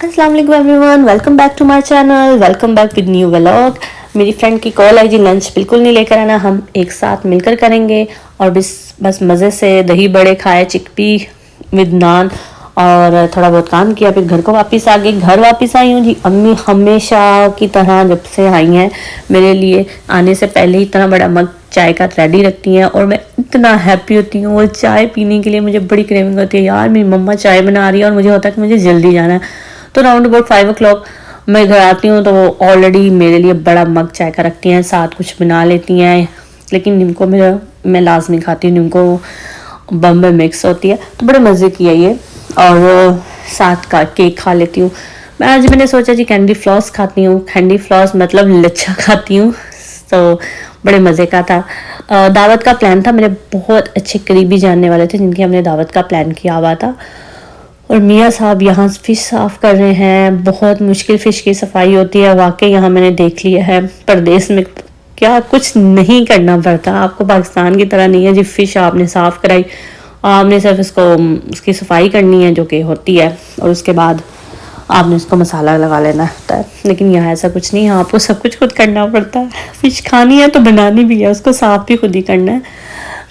अस्सलाम वालेकुम everyone, welcome back to my channel, welcome back with new vlog. मेरी friend की कॉल आई जी, लंच बिल्कुल नहीं लेकर आना, हम एक साथ मिलकर करेंगे और बस मज़े से दही बड़े खाए, चिकपी विद नान और थोड़ा बहुत काम किया। फिर घर को वापस आ गई। घर वापस आई हूँ जी। अम्मी हमेशा की तरह जब से आई हैं मेरे लिए आने से पहले ही इतना बड़ा मग चाय का रेडी रखती हैं और मैं इतना हैप्पी होती हूँ। वो चाय पीने के लिए मुझे बड़ी क्रेविंग होती है, यार मेरी मम्मा चाय बना रही है और मुझे होता है कि मुझे जल्दी जाना है। तो राउंड अबाउट 5 o'clock मैं घर आती हूँ तो वो ऑलरेडी मेरे लिए बड़ा मग चाय का रखती हैं, साथ कुछ बना लेती हैं। लेकिन निम्को मैं लाजमी खाती हूँ, निम्को बम्बे मिक्स होती है तो बड़े मज़े की है ये। और साथ का केक खा लेती हूँ। आज मैंने सोचा जी कैंडी फ्लॉस खाती हूँ, कैंडी फ्लॉस मतलब लच्छा खाती हूँ। तो बड़े मज़े का था। दावत का प्लान था, मेरे बहुत अच्छे करीबी जानने वाले थे जिनकी हमने दावत का प्लान किया हुआ था। और मियाँ साहब यहाँ फ़िश साफ़ कर रहे हैं। बहुत मुश्किल फ़िश की सफाई होती है वाकई, यहाँ मैंने देख लिया है। परदेश में क्या कुछ नहीं करना पड़ता, आपको पाकिस्तान की तरह नहीं है जी फ़िश आपने साफ़ कराई, आपने सिर्फ उसकी सफाई करनी है जो कि होती है और उसके बाद आपने उसको मसाला लगा लेना होता है। लेकिन यहाँ ऐसा कुछ नहीं है, आपको सब कुछ खुद करना पड़ता है। फ़िश खानी है तो बनानी भी है, उसको साफ़ भी खुद ही करना है।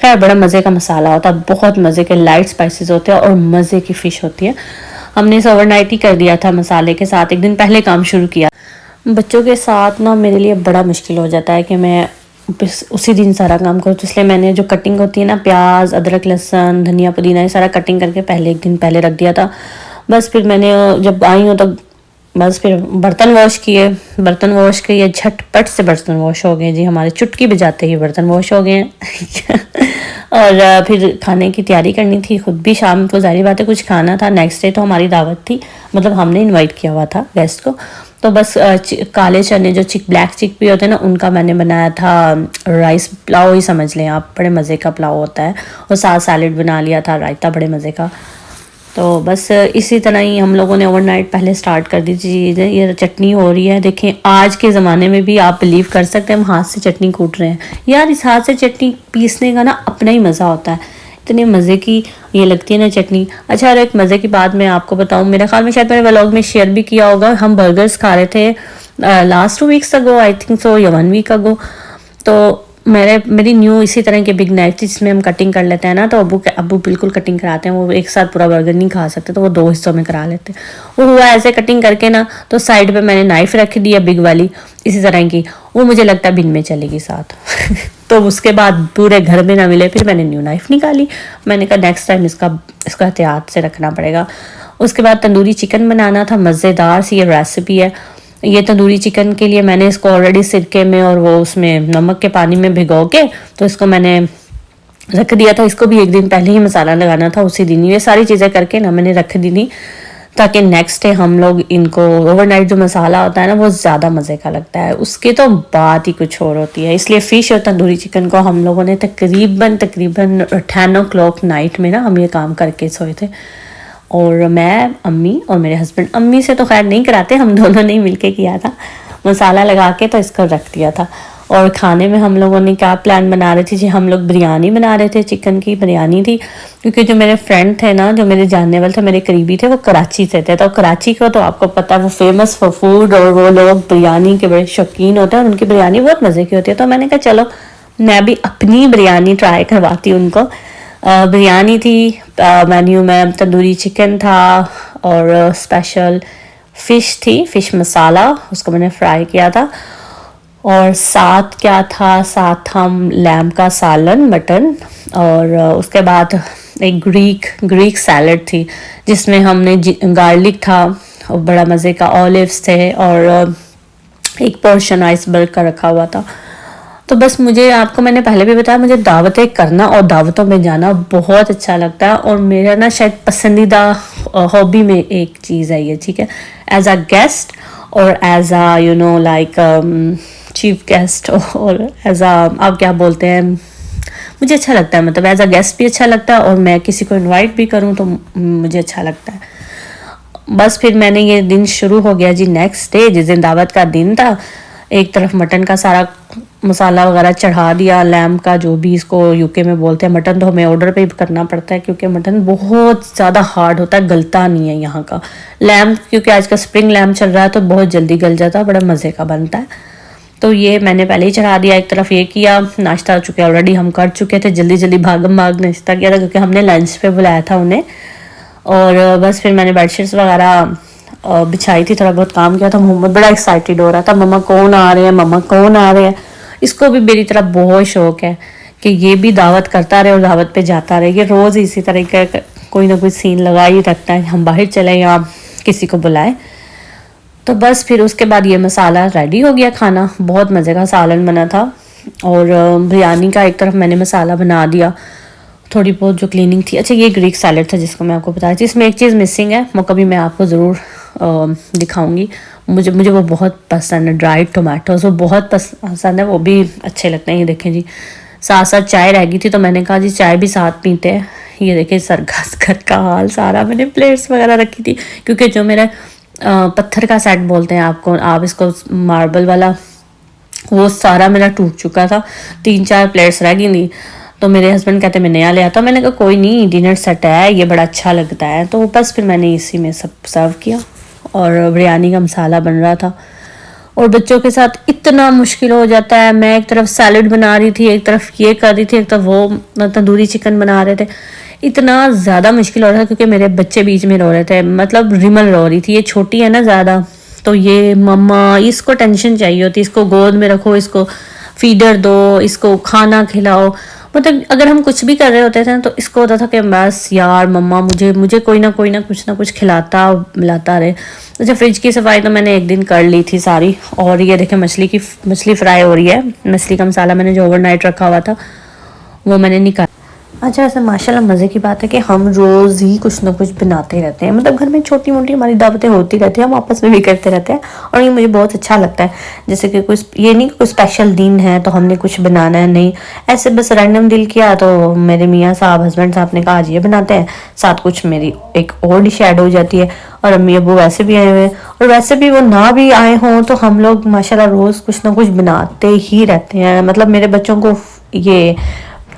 खैर बड़ा मज़े का मसाला होता है, बहुत मज़े के लाइट स्पाइसेस होते हैं और मज़े की फ़िश होती है। हमने इसे ओवरनाइट ही कर दिया था मसाले के साथ, एक दिन पहले काम शुरू किया। बच्चों के साथ ना मेरे लिए बड़ा मुश्किल हो जाता है कि मैं उसी दिन सारा काम करूँ, तो इसलिए मैंने जो कटिंग होती है ना, प्याज अदरक लहसुन धनिया पुदीना, ये सारा कटिंग करके पहले एक दिन पहले रख दिया था। बस फिर मैंने जब आई हूँ तो बस फिर बर्तन वॉश किए, झटपट से बर्तन वॉश हो गए जी, हमारे चुटकी बजाते ही बर्तन वॉश हो गए हैं। और फिर खाने की तैयारी करनी थी, खुद भी शाम को जाहिर बात है कुछ खाना था। नेक्स्ट डे तो हमारी दावत थी, मतलब हमने इनवाइट किया हुआ था गेस्ट को। तो बस काले चने जो ब्लैक चिक भी होते हैं ना, उनका मैंने बनाया था राइस पुलाव ही समझ लें आप, बड़े मज़े का पुलाव होता है। और साथ सैलेड बना लिया था, रायता बड़े मज़े का। तो बस इसी तरह ही हम लोगों ने ओवरनाइट पहले स्टार्ट कर दी चीज़ें। ये चटनी हो रही है, देखें आज के ज़माने में भी आप बिलीव कर सकते हैं हम हाथ से चटनी कूट रहे हैं। यार इस हाथ से चटनी पीसने का ना अपना ही मज़ा होता है, इतने मज़े की ये लगती है ना चटनी। अच्छा, और एक मज़े की बात मैं आपको बताऊँ, मेरे ख्याल में शायद मैंने व्लॉग में शेयर भी किया होगा, हम बर्गर्स खा रहे थे last 2 weeks ago, I think so, या 1 week अगो। तो मेरी न्यू इसी तरह की बिग नाइफ थी जिसमें हम कटिंग कर लेते हैं ना, तो अबू बिल्कुल कटिंग कराते हैं, वो एक साथ पूरा बर्गर नहीं खा सकते तो वो 2 हिस्सों में करा लेते हैं। वो हुआ ऐसे कटिंग करके ना, तो साइड पे मैंने नाइफ रख दी है बिग वाली इसी तरह की, वो मुझे लगता है बिन में चलेगी साथ। तो उसके बाद पूरे घर में ना मिले, फिर मैंने न्यू नाइफ निकाली। मैंने कहा नेक्स्ट टाइम इसका एहतियात से रखना पड़ेगा। उसके बाद तंदूरी चिकन बनाना था, मज़ेदार सी ये रेसिपी है। ये तंदूरी चिकन के लिए मैंने इसको ऑलरेडी सिरके में और वो उसमें नमक के पानी में भिगो के तो इसको मैंने रख दिया था। इसको भी एक दिन पहले ही मसाला लगाना था, उसी दिन ये सारी चीज़ें करके ना मैंने रख दी थी, ताकि नेक्स्ट डे हम लोग इनको ओवरनाइट जो मसाला होता है ना वो ज़्यादा मज़े का लगता है, उसकी तो बात ही कुछ और होती है। इसलिए फ़िश और तंदूरी चिकन को हम लोगों ने तकरीबन 10 o'clock नाइट में ना हम ये काम करके सोए थे। और मैं, अम्मी और मेरे हस्बैंड, अम्मी से तो खैर नहीं कराते, हम दोनों ने मिलके किया था, मसाला लगा के तो इसको रख दिया था। और खाने में हम लोगों ने क्या प्लान बना रहे थे जी, हम लोग बिरयानी बना रहे थे, चिकन की बिरयानी थी। क्योंकि जो मेरे फ्रेंड थे ना, जो मेरे जानने वाले थे, मेरे करीबी थे, वो कराची से थे। तो कराची को तो आपको पता है वो फेमस फॉर फूड और वो लोग बिरयानी के बड़े शौकीन होते हैं और उनकी बिरयानी बहुत मज़े की होती है। तो मैंने कहा चलो मैं भी अपनी बिरयानी ट्राई करवाती हूँ उनको। बिरयानी थी, मेन्यू में तंदूरी चिकन था और स्पेशल फ़िश थी, फ़िश मसाला, उसको मैंने फ्राई किया था। और साथ क्या था, साथ हम लैम्ब का सालन, मटन, और उसके बाद एक ग्रीक सैलड थी जिसमें हमने गार्लिक था और बड़ा मज़े का, ऑलिव्स थे और एक पोर्शन आइसबर्ग का रखा हुआ था। तो बस मुझे, आपको मैंने पहले भी बताया, मुझे दावतें करना और दावतों में जाना बहुत अच्छा लगता है और मेरा ना शायद पसंदीदा हॉबी में एक चीज़ है ये, ठीक है। एज अ गेस्ट और as a you know like chief guest और एज अ, आप क्या बोलते हैं, मुझे अच्छा लगता है, मतलब एज अ गेस्ट भी अच्छा लगता है और मैं किसी को इन्वाइट भी करूँ तो मुझे अच्छा लगता है। बस फिर मैंने ये दिन शुरू हो गया जी नेक्स्ट डे, जिस दिन दावत का दिन था। एक तरफ मटन का सारा मसाला वगैरह चढ़ा दिया, लैम्ब का जो भी इसको यूके में बोलते हैं। मटन तो हमें ऑर्डर पे भी करना पड़ता है क्योंकि मटन बहुत ज़्यादा हार्ड होता है, गलता नहीं है यहाँ का। लैम्ब क्योंकि आजकल स्प्रिंग लैम्ब चल रहा है तो बहुत जल्दी गल जाता है, बड़ा मज़े का बनता है। तो ये मैंने पहले ही चढ़ा दिया, एक तरफ ये किया। नाश्ता चुके ऑलरेडी हम कर चुके थे, जल्दी जल्दी भागम भाग नाश्ता किया था क्योंकि हमने लंच पे बुलाया था उन्हें। और बस फिर मैंने बेडशीट्स वगैरह बिछाई थी, थोड़ा बहुत काम किया था। मोहम्मद बड़ा एक्साइटेड हो रहा था, मम्मा कौन आ रहे हैं, मम्मा कौन आ रहे हैं। इसको भी मेरी तरफ बहुत शौक है कि ये भी दावत करता रहे और दावत पे जाता रहे। ये रोज़ इसी तरह का कोई ना कोई सीन लगा ही रखता है, हम बाहर चले या किसी को बुलाए। तो बस फिर उसके बाद ये मसाला रेडी हो गया खाना। बहुत मज़े का सालन बना था। और बिरयानी का एक तरफ मैंने मसाला बना दिया, थोड़ी बहुत जो क्लीनिंग थी। अच्छा, ये ग्रीक सैलड था जिसको मैं आपको बताई थी। इसमें एक चीज़ मिसिंग है, वो कभी मैं आपको ज़रूर दिखाऊंगी। मुझे वो बहुत पसंद है, ड्राइड टोमेटोज वो बहुत पसंद है, वो भी अच्छे लगते हैं। ये देखें जी, साथ साथ चाय रह गई थी तो मैंने कहा जी चाय भी साथ पीते हैं। ये देखें सरघस घर का हाल सारा, मैंने प्लेट्स वगैरह रखी थी क्योंकि जो मेरा पत्थर का सेट बोलते हैं आप इसको मार्बल वाला, वो सारा मेरा टूट चुका था। 3-4 प्लेट्स रह गई थी तो मेरे हस्बैंड कहते मैं नया ले आता। मैंने कहा कोई नहीं, डिनर सेट है, ये बड़ा अच्छा लगता है। तो बस फिर मैंने इसी में सब सर्व किया और बिरयानी का मसाला बन रहा था। और बच्चों के साथ इतना मुश्किल हो जाता है। मैं एक तरफ सैलड बना रही थी, एक तरफ ये कर रही थी, एक तरफ वो तंदूरी चिकन बना रहे थे। इतना ज़्यादा मुश्किल हो रहा था क्योंकि मेरे बच्चे बीच में रो रहे थे, मतलब रिमल रो रही थी। ये छोटी है ना ज़्यादा, तो ये मम्मा, इसको टेंशन चाहिए होती, इसको गोद में रखो, इसको फीडर दो, इसको खाना खिलाओ। मतलब अगर हम कुछ भी कर रहे होते थे तो इसको होता था कि बस यार मम्मा मुझे कोई ना कुछ ना कुछ खिलाता मिलाता रहे। अच्छा, फ्रिज की सफाई तो मैंने एक दिन कर ली थी सारी। और ये देखें मछली फ्राई हो रही है। मछली का मसाला मैंने जो ओवरनाइट रखा हुआ था वो मैंने निकाला। अच्छा, ऐसे माशाल्लाह मज़े की बात है कि हम रोज़ ही कुछ ना कुछ बनाते रहते हैं। मतलब घर में छोटी मोटी हमारी दावतें होती रहती हैं, हम आपस में भी करते रहते हैं और ये मुझे बहुत अच्छा लगता है। जैसे कि ये नहीं कि कोई स्पेशल दिन है तो हमने कुछ बनाना है, नहीं, ऐसे बस रैंडम दिल किया तो मेरे मियाँ साहब, हस्बैंड साहब ने कहा आज ये बनाते हैं, साथ कुछ मेरी एक और डिश ऐड हो जाती है। और अम्मी अबू वैसे भी आए हुए हैं और वैसे भी वो ना भी आए हों तो हम लोग माशाल्लाह रोज़ कुछ ना कुछ बनाते ही रहते हैं। मतलब मेरे बच्चों को ये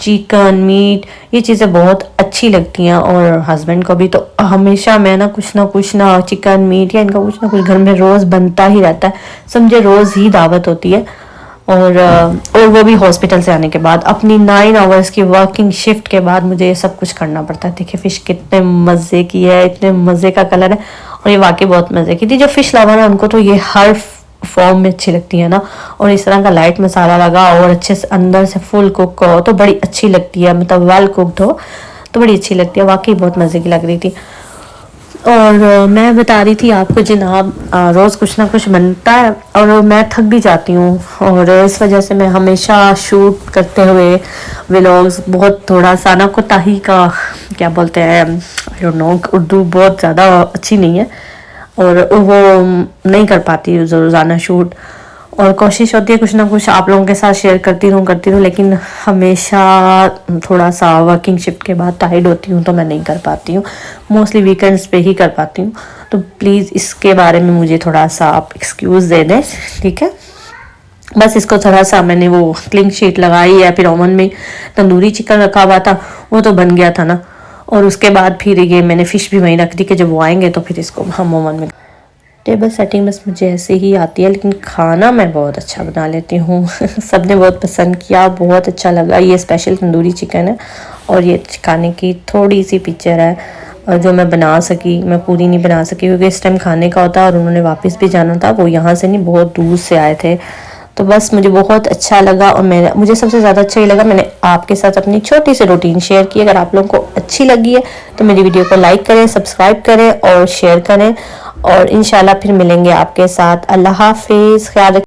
चिकन मीट ये चीज़ें बहुत अच्छी लगती हैं और हस्बैंड को भी। तो हमेशा मैं ना कुछ ना चिकन मीट या इनका कुछ ना कुछ घर में रोज़ बनता ही रहता है। समझे रोज़ ही दावत होती है। और वो भी हॉस्पिटल से आने के बाद, अपनी 9 आवर्स की वर्किंग शिफ्ट के बाद मुझे ये सब कुछ करना पड़ता है। देखिए फ़िश कितने मज़े की है, इतने मज़े का कलर है और ये वाकई बहुत मज़े की थी। जो फ़िश लवर है उनको तो ये हर फॉर्म में अच्छी लगती है ना, और इस तरह का लाइट मसाला लगा और अच्छे से अंदर से फुल कुक हो तो बड़ी अच्छी लगती है। मतलब वेल कुक्ड हो तो बड़ी अच्छी लगती है, वाकई बहुत मज़े की लग रही थी। और मैं बता रही थी आपको जनाब, रोज़ कुछ ना कुछ बनता है और मैं थक भी जाती हूँ और इस वजह से मैं हमेशा शूट करते हुए व्लॉग्स बहुत थोड़ा सा ना कोताही का क्या बोलते हैं, आई डोंट नो, उर्दू बहुत ज़्यादा अच्छी नहीं है और वो नहीं कर पाती रोज़ाना शूट। और कोशिश होती है कुछ ना कुछ आप लोगों के साथ शेयर करती रहूँ, लेकिन हमेशा थोड़ा सा वर्किंग शिफ्ट के बाद टाइर्ड होती हूँ तो मैं नहीं कर पाती हूँ। मोस्टली वीकेंड्स पे ही कर पाती हूँ। तो प्लीज़ इसके बारे में मुझे थोड़ा सा आप एक्सक्यूज़ दे दें, ठीक है। बस इसको थोड़ा सा मैंने वो क्लिंग शीट लगाई है, फिर ओवन में तंदूरी चिकन रखा हुआ था वो तो बन गया था ना, और उसके बाद फिर ये मैंने फ़िश भी वहीं रख दी कि जब वो आएंगे तो फिर इसको हम ओवन में। टेबल सेटिंग बस मुझे ऐसे ही आती है, लेकिन खाना मैं बहुत अच्छा बना लेती हूँ। सबने बहुत पसंद किया, बहुत अच्छा लगा। ये स्पेशल तंदूरी चिकन है और ये खाने की थोड़ी सी पिक्चर है और जो मैं बना सकी, मैं पूरी नहीं बना सकी क्योंकि इस टाइम खाने का होता और उन्होंने वापस भी जाना था। वो यहाँ से नहीं, बहुत दूर से आए थे। तो बस मुझे बहुत अच्छा लगा और मुझे सबसे ज़्यादा अच्छा ये लगा मैंने आपके साथ अपनी छोटी सी रूटीन शेयर की। अगर आप लोगों को अच्छी लगी है तो मेरी वीडियो को लाइक करें, सब्सक्राइब करें और शेयर करें और इंशाल्लाह फिर मिलेंगे आपके साथ। अल्लाह हाफिज़, ख्याल रखिए।